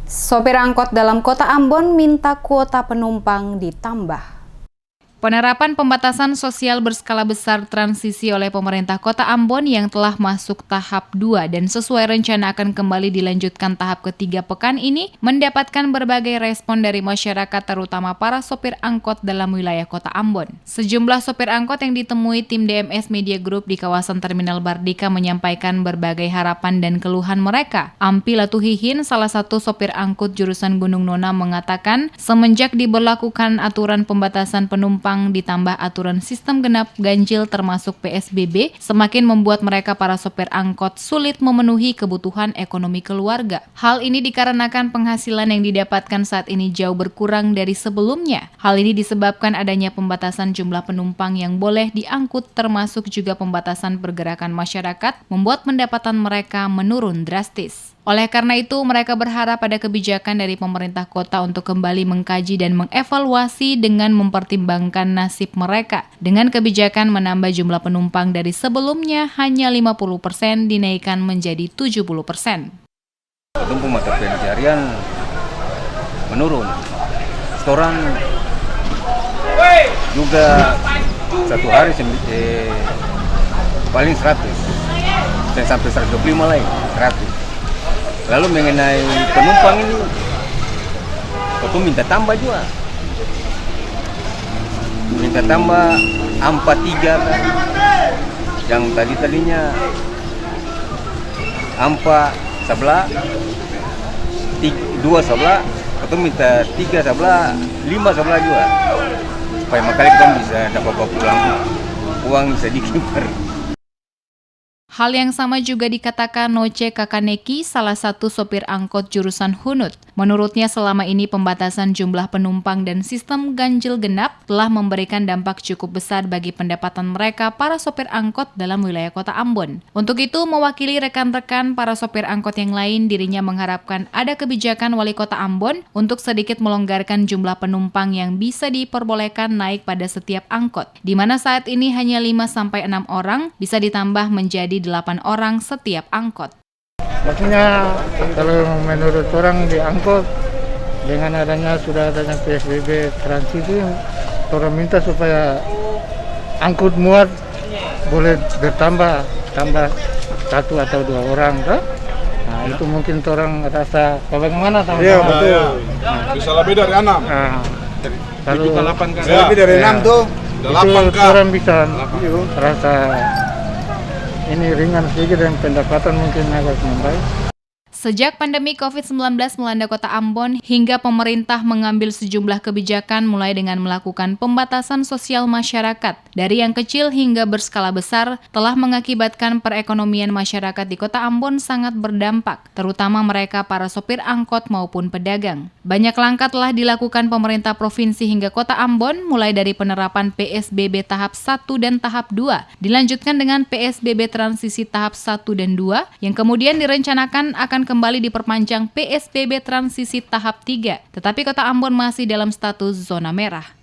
Sopir angkot dalam kota Ambon minta kuota penumpang ditambah. Penerapan pembatasan sosial berskala besar transisi oleh pemerintah kota Ambon yang telah masuk tahap 2 dan sesuai rencana akan kembali dilanjutkan tahap ketiga pekan ini mendapatkan berbagai respon dari masyarakat terutama para sopir angkot dalam wilayah kota Ambon. Sejumlah sopir angkot yang ditemui tim DMS Media Group di kawasan Terminal Bardika menyampaikan berbagai harapan dan keluhan mereka. Ampi Latuhihin, salah satu sopir angkut jurusan Gunung Nona mengatakan semenjak diberlakukan aturan pembatasan penumpang ditambah aturan sistem genap ganjil termasuk PSBB semakin membuat mereka para sopir angkot sulit memenuhi kebutuhan ekonomi keluarga. Hal ini dikarenakan penghasilan yang didapatkan saat ini jauh berkurang dari sebelumnya. Hal ini disebabkan adanya pembatasan jumlah penumpang yang boleh diangkut termasuk juga pembatasan pergerakan masyarakat membuat pendapatan mereka menurun drastis. Oleh karena itu, mereka berharap ada kebijakan dari pemerintah kota untuk kembali mengkaji dan mengevaluasi dengan mempertimbangkan nasib mereka. Dengan kebijakan menambah jumlah penumpang dari sebelumnya hanya 50% dinaikkan menjadi 70%. Penumpang mata pencarian menurun. Setoran juga satu hari paling 100 dan sampai 125 lagi 100. Lalu mengenai penumpang ini, aku minta tambah juga. Minta tambah AMPA 3 kan. Yang tadinya AMPA sebelah, 2 sebelah, aku minta 3 sebelah, 5 sebelah juga. Supaya makanya kita bisa dapat pulang uang sedikit per. Hal yang sama juga dikatakan Noce Kakaneki, salah satu sopir angkot jurusan Hunut. Menurutnya selama ini pembatasan jumlah penumpang dan sistem ganjil genap telah memberikan dampak cukup besar bagi pendapatan mereka para sopir angkot dalam wilayah kota Ambon. Untuk itu, mewakili rekan-rekan para sopir angkot yang lain, dirinya mengharapkan ada kebijakan wali kota Ambon untuk sedikit melonggarkan jumlah penumpang yang bisa diperbolehkan naik pada setiap angkot, di mana saat ini hanya 5-6 orang bisa ditambah menjadi 8 orang setiap angkot. Maksudnya kalau menurut orang di angkot dengan sudah adanya PSBB transisi, orang minta supaya angkut muat boleh tambah 1 atau 2 orang, kan? Nah, itu mungkin orang rasa bagaimana teman-teman? Iya, betul. Bisa lebih dari 6. Nah, Kalau 8 kan. Lebih dari 6 tuh. 8 kan. Orang bisa rasa ini ringan sedikit dan pendapatan mungkin agak membaik. Sejak pandemi COVID-19 melanda kota Ambon hingga pemerintah mengambil sejumlah kebijakan mulai dengan melakukan pembatasan sosial masyarakat dari yang kecil hingga berskala besar telah mengakibatkan perekonomian masyarakat di kota Ambon sangat berdampak, terutama mereka para sopir angkot maupun pedagang. Banyak langkah telah dilakukan pemerintah provinsi hingga kota Ambon mulai dari penerapan PSBB tahap 1 dan tahap 2, dilanjutkan dengan PSBB transisi tahap 1 dan 2 yang kemudian direncanakan akan kembali diperpanjang PSBB transisi tahap 3, tetapi kota Ambon masih dalam status zona merah.